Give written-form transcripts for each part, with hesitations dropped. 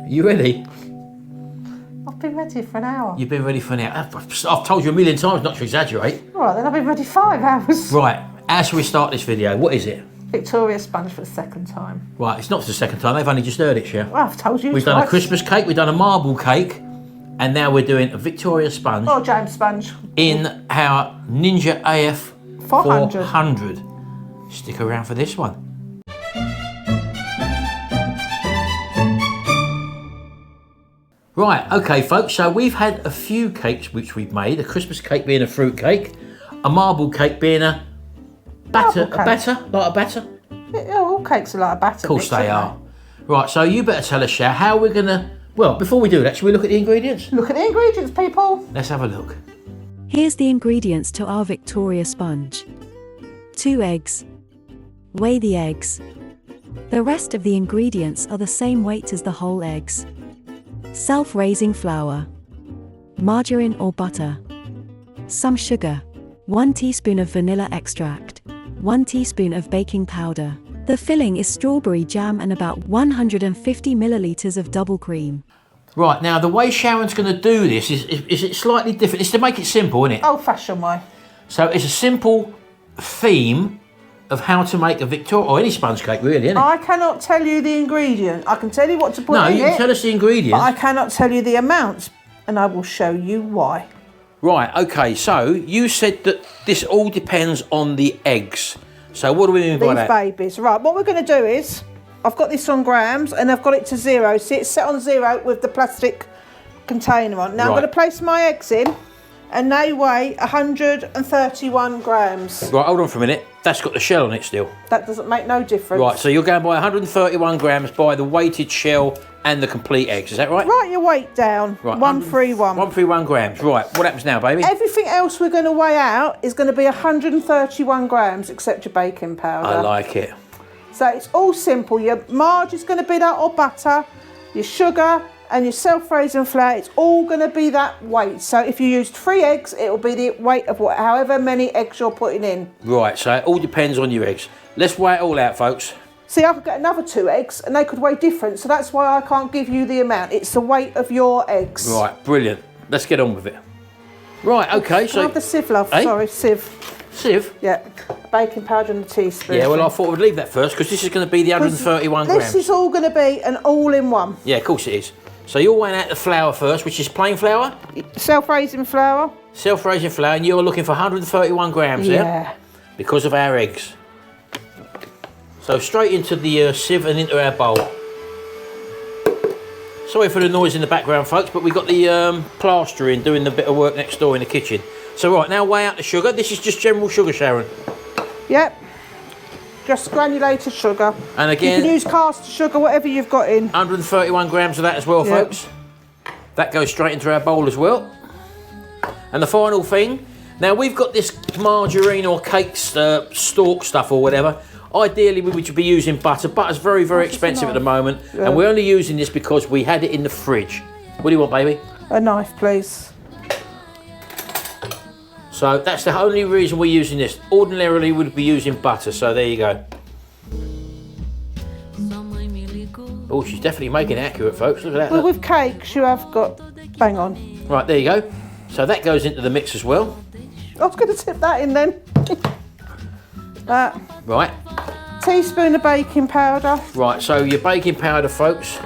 Are you ready? I've been ready for an hour. You've been ready for an hour. I've told you a million times not to exaggerate. All right, then I've been ready 5 hours. Right, how shall we start this video? What is it? Victoria sponge for the second time. Right, it's not for the second time. They've only just heard it, Cher. Well, I've told you We've done a Christmas cake, we've done a marble cake, and now we're doing a Victoria sponge. Oh, James sponge. In our Ninja AF400. Stick around for this one. Right, okay folks, so we've had a few cakes which we've made, a Christmas cake being a fruit cake, a marble cake being a batter, like a batter? Yeah, all cakes are like a batter. Of course they are. Right, so you better tell us, Cher, how we're gonna, well, before we do that, shall we look at the ingredients? Look at the ingredients, people. Let's have a look. Here's the ingredients to our Victoria sponge. 2 eggs. Weigh the eggs. The rest of the ingredients are the same weight as the whole eggs. Self-raising flour. Margarine or butter. Some sugar. 1 teaspoon of vanilla extract. 1 teaspoon of baking powder. The filling is strawberry jam and about 150 millilitres of double cream. Right, now the way Sharon's going to do this is it slightly different. It's to make it simple, isn't it? Old-fashioned way. So it's a simple theme of how to make a Victoria, or any sponge cake really, isn't it? I cannot tell you the ingredient. I can tell you what to put in it. No, you can tell us the ingredients. But I cannot tell you the amounts, and I will show you why. Right, okay, so you said that this all depends on the eggs. So what do we mean by that? These babies. Right, what we're going to do is, I've got this on grams, and I've got it to 0. See, it's set on 0 with the plastic container on. Now I'm going to place my eggs in, and they weigh 131 grams. Right, hold on for a minute. That's got the shell on it still. That doesn't make no difference. Right, so you're going by 131 grams by the weighted shell and the complete eggs, is that right? Write your weight down. Right, 131. 131 grams. Right, what happens now, baby? Everything else we're going to weigh out is going to be 131 grams, except your baking powder. I like it. So it's all simple. Your marge is going to be that, or butter. Your sugar and your self-raising flour, it's all going to be that weight. So if you used 3 eggs, it will be the weight of however many eggs you're putting in. Right, so it all depends on your eggs. Let's weigh it all out, folks. See, I could get another 2 eggs and they could weigh different, so that's why I can't give you the amount. It's the weight of your eggs. Right, brilliant. Let's get on with it. Right, okay, so... I have the sieve, love. Eh? Sorry, sieve. Sieve? Yeah. Baking powder and a teaspoon. Yeah, well, I thought we'd leave that first because this is going to be the 131 grams. This is all going to be an all-in-one. Yeah, of course it is. So you're weighing out the flour first, which is plain flour? Self-raising flour. Self-raising flour, and you're looking for 131 grams, yeah? Because of our eggs. So straight into the sieve and into our bowl. Sorry for the noise in the background, folks, but we've got the plastering doing the bit of work next door in the kitchen. So right, now weigh out the sugar. This is just general sugar, Sharon. Yep. Just granulated sugar. And again, you can use caster sugar, whatever you've got in. 131 grams of that as well, folks. That goes straight into our bowl as well. And the final thing, now we've got this margarine or cake stalk stuff or whatever. Ideally, we would be using butter. Butter's very, very expensive at the moment. And we're only using this because we had it in the fridge. What do you want, baby? A knife, please. So that's the only reason we're using this. Ordinarily, we'd be using butter, so there you go. Oh, she's definitely making it accurate, folks. Look at that. Well, with cakes, you have got... Bang on. Right, there you go. So that goes into the mix as well. I was going to tip that in then. That. Right. Teaspoon of baking powder. Right, so your baking powder, folks,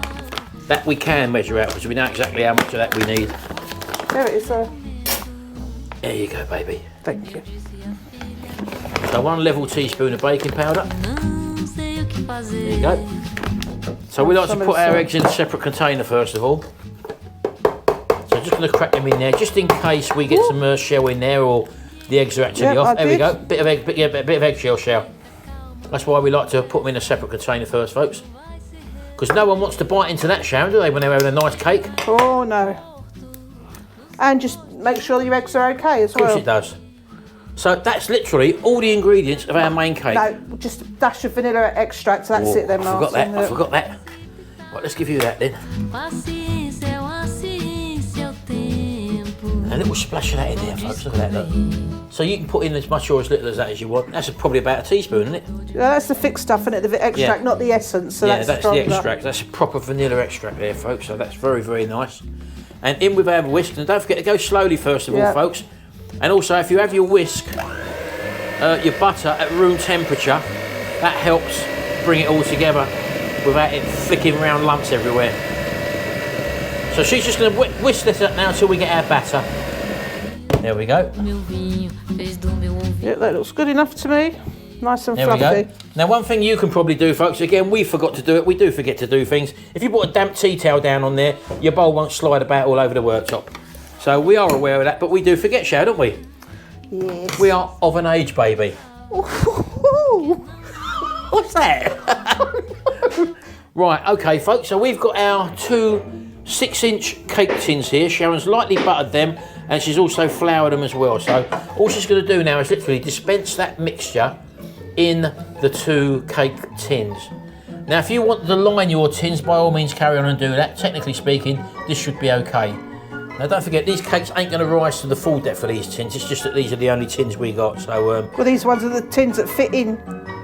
that we can measure out because we know exactly how much of that we need. There it is, sir. There you go, baby. Thank you. So 1 level teaspoon of baking powder. There you go. So we like to put our eggs in a separate container first of all. So I'm just going to crack them in there, just in case we get some shell in there or the eggs are actually off. There we go. Bit of eggshell shell. That's why we like to put them in a separate container first, folks. Because no one wants to bite into that, Sharon, do they, when they're having a nice cake? Oh no. And just make sure your eggs are okay as well. Of course it does. So that's literally all the ingredients of our main cake. No, just a dash of vanilla extract, so that's it then, Martin. I forgot that, I forgot that. Right, let's give you that then. And a little splash of that in there, folks. Look at that, look. So you can put in as much or as little as that as you want. That's probably about a teaspoon, isn't it? Yeah, that's the thick stuff, isn't it? The extract, not the essence. So yeah, that's the extract. That's a proper vanilla extract there, folks. So that's very, very nice. And in with our whisk. And don't forget to go slowly first of all, folks. And also, if you have your whisk, your butter at room temperature, that helps bring it all together without it flicking around lumps everywhere. So she's just going to whisk this up now until we get our batter. There we go. Yeah, that looks good enough to me. Nice and fluffy. There we go. Now, one thing you can probably do, folks, again, we forgot to do it. We do forget to do things. If you put a damp tea towel down on there, your bowl won't slide about all over the worktop. So we are aware of that, but we do forget, Shao, don't we? Yes. We are of an age, baby. What's that? Right, okay, folks, so we've got our 2 6-inch cake tins here. Sharon's lightly buttered them, and she's also floured them as well. So all she's going to do now is literally dispense that mixture in the 2 cake tins. Now, if you want to line your tins, by all means carry on and do that. Technically speaking, this should be okay. Now, don't forget, these cakes ain't going to rise to the full depth of these tins. It's just that these are the only tins we got. So, well, these ones are the tins that fit in.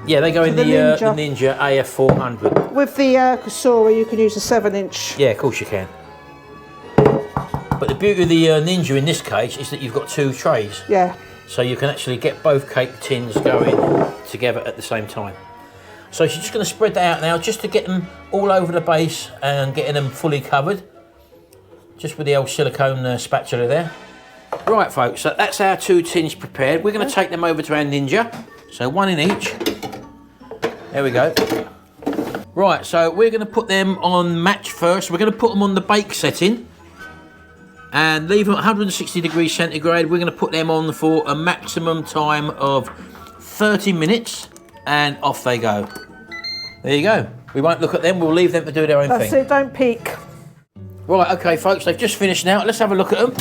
Yeah, they go in the Ninja AF400. With the Kasura, you can use a 7-inch. Yeah, of course you can. But the beauty of the Ninja in this case is that you've got 2 trays. Yeah. So you can actually get both cake tins going together at the same time. So she's just going to spread that out now, just to get them all over the base and getting them fully covered. Just with the old silicone spatula there. Right, folks, so that's our 2 tins prepared. We're going to take them over to our Ninja. So 1 in each. There we go. Right, so we're going to put them on match first. We're going to put them on the bake setting and leave them at 160 degrees centigrade. We're going to put them on for a maximum time of 30 minutes and off they go. There you go. We won't look at them. We'll leave them to do their own thing. That's it, don't peek. Right, okay, folks, they've just finished now. Let's have a look at them.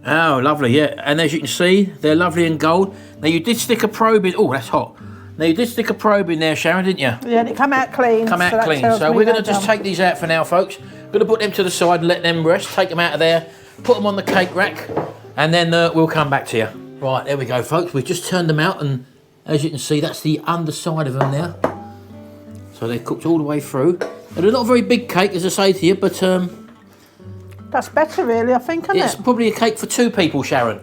Oh, lovely, yeah. And as you can see, they're lovely and gold. Now, you did stick a probe in. Oh, that's hot. Now, you did stick a probe in there, Sharon, didn't you? Yeah, and it come out clean. Come out clean. So we're going to just take these out for now, folks. Going to put them to the side and let them rest. Take them out of there, put them on the cake rack, and then we'll come back to you. Right, there we go, folks. We've just turned them out, and as you can see, that's the underside of them now. So they're cooked all the way through. They're not a very big cake, as I say to you, but that's better, really, I think, isn't it? It's probably a cake for 2 people, Sharon.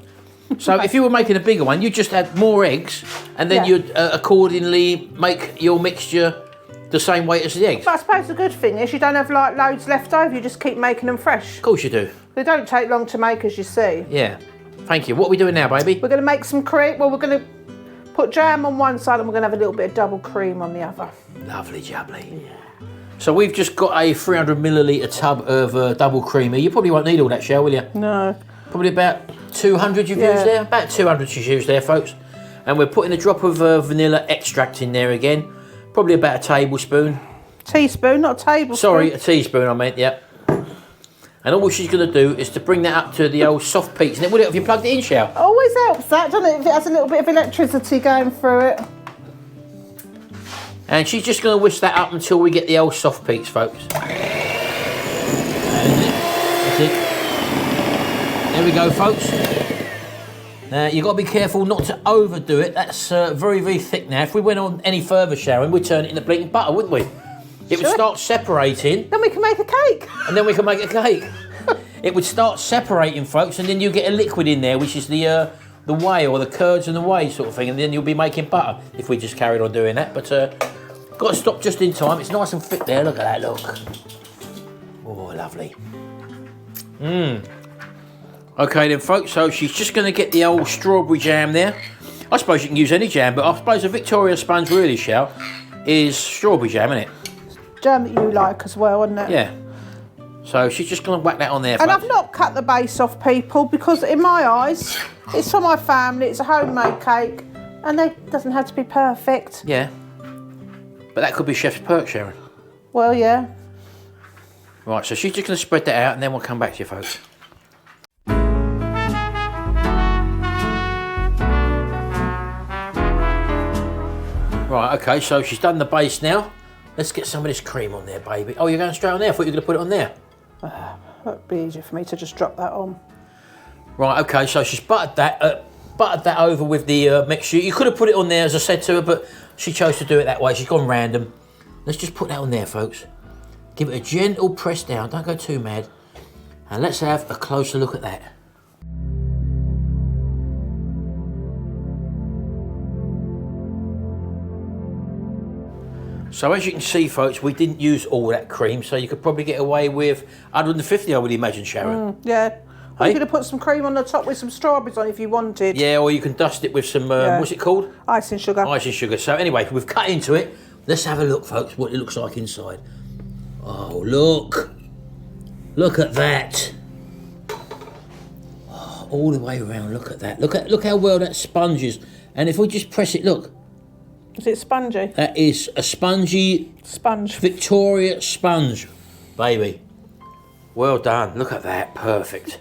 So if you were making a bigger one, you'd just add more eggs, and then you'd accordingly make your mixture the same weight as the eggs. But I suppose the good thing is you don't have like loads left over, you just keep making them fresh. Of course you do. They don't take long to make, as you see. Yeah. Thank you. What are we doing now, baby? We're going to make some cream. Well, we're going to put jam on one side and we're going to have a little bit of double cream on the other. Lovely jubbly. Yeah. So we've just got a 300 millilitre tub of double creamer. You probably won't need all that, Shell, will you? No. Probably about 200 you've used there? About 200 she's used there, folks. And we're putting a drop of vanilla extract in there again. Probably about a tablespoon. Teaspoon, not a tablespoon. Sorry, a teaspoon I meant, yep. And all she's going to do is to bring that up to the old soft peaks. And it would have you plugged it in, Shell? Always helps that, doesn't it? If it has a little bit of electricity going through it. And she's just going to whisk that up until we get the old soft peaks, folks. That's it. There we go, folks. Now, you've got to be careful not to overdo it. That's very, very thick now. If we went on any further, Sharon, we'd turn it into bleeding butter, wouldn't we? It would start separating. Then we can make a cake. And then we can make a cake. It would start separating, folks, and then you get a liquid in there, which is the whey or the curds and the whey sort of thing, and then you'll be making butter if we just carried on doing that. But got to stop just in time. It's nice and thick there. Look at that, look. Oh, lovely. Okay then, folks, so she's just going to get the old strawberry jam there. I suppose you can use any jam, but I suppose a Victoria sponge really, Shell, is strawberry jam, isn't it? Jam that you like as well, isn't it? Yeah. So she's just going to whack that on there, And folks. I've not cut the base off, people, because in my eyes, it's for my family, it's a homemade cake, and it doesn't have to be perfect. Yeah. But that could be chef's perk, Sharon. Well, yeah. Right, so she's just going to spread that out, and then we'll come back to you, folks. Right, okay, so she's done the base now. Let's get some of this cream on there, baby. Oh, you're going straight on there? I thought you were going to put it on there. That'd be easier for me to just drop that on. Right, okay, so she's buttered that over with the mixture. You could have put it on there, as I said to her, but she chose to do it that way. She's gone random. Let's just put that on there, folks. Give it a gentle press down. Don't go too mad. And let's have a closer look at that. So as you can see, folks, we didn't use all that cream, so you could probably get away with 150, I would imagine, Sharon. Yeah. Or Hey? you could have put some cream on the top with some strawberries on if you wanted. Yeah, or you can dust it with some, what's it called? Icing sugar. Icing sugar. So anyway, we've cut into it. Let's have a look, folks, what it looks like inside. Oh, look. Look at that. Oh, all the way around, look at that. Look how well that sponges. And if we just press it, look. Is it spongy? That is a spongy Sponge. Victoria sponge, baby. Well done. Look at that. Perfect.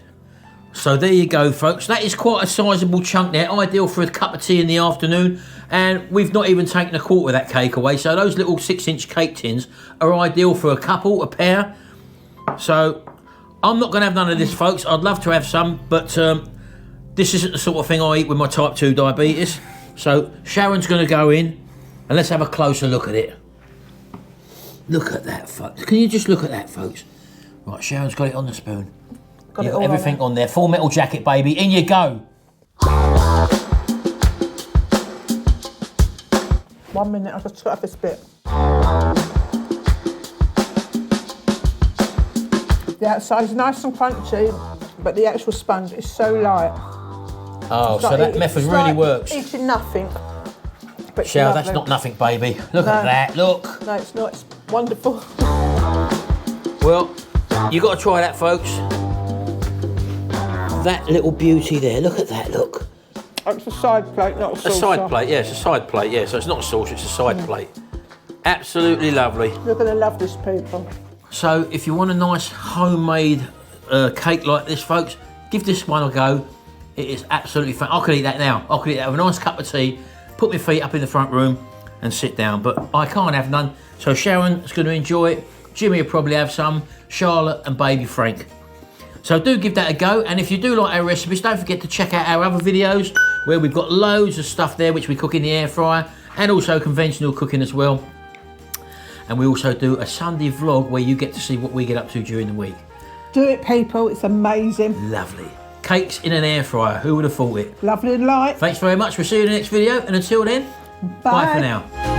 So there you go, folks. That is quite a sizable chunk there. Ideal for a cup of tea in the afternoon. And we've not even taken a quarter of that cake away. So those little 6-inch cake tins are ideal for a couple, a pair. So I'm not going to have none of this, folks. I'd love to have some, but this isn't the sort of thing I eat with my type 2 diabetes. So Sharon's going to go in and let's have a closer look at it. Look at that, folks. Can you just look at that, folks? Right, Sharon's got it on the spoon. You've got everything on there. Full metal jacket, baby. In you go. 1 minute, I'll just have this bit. The outside's nice and crunchy, but the actual sponge is so light. Oh, so that method really works. Eating nothing. Shell, that's not nothing, baby. Look at that, look. No, it's not. It's wonderful. Well, you got to try that, folks. That little beauty there. Look at that, look. It's a side plate, not a saucer. A side plate, yeah, it's a side plate, yeah. So it's not a saucer, it's a side plate. Absolutely lovely. You're going to love this, people. So if you want a nice homemade cake like this, folks, give this one a go. It is absolutely fun. I could eat that now. I could eat that with a nice cup of tea, put my feet up in the front room and sit down. But I can't have none. So Sharon is going to enjoy it. Jimmy will probably have some. Charlotte and baby Frank. So do give that a go. And if you do like our recipes, don't forget to check out our other videos where we've got loads of stuff there which we cook in the air fryer and also conventional cooking as well. And we also do a Sunday vlog where you get to see what we get up to during the week. Do it, people. It's amazing. Lovely. Cakes in an air fryer. Who would have thought it? Lovely and light. Thanks very much. We'll see you in the next video. And until then, bye for now.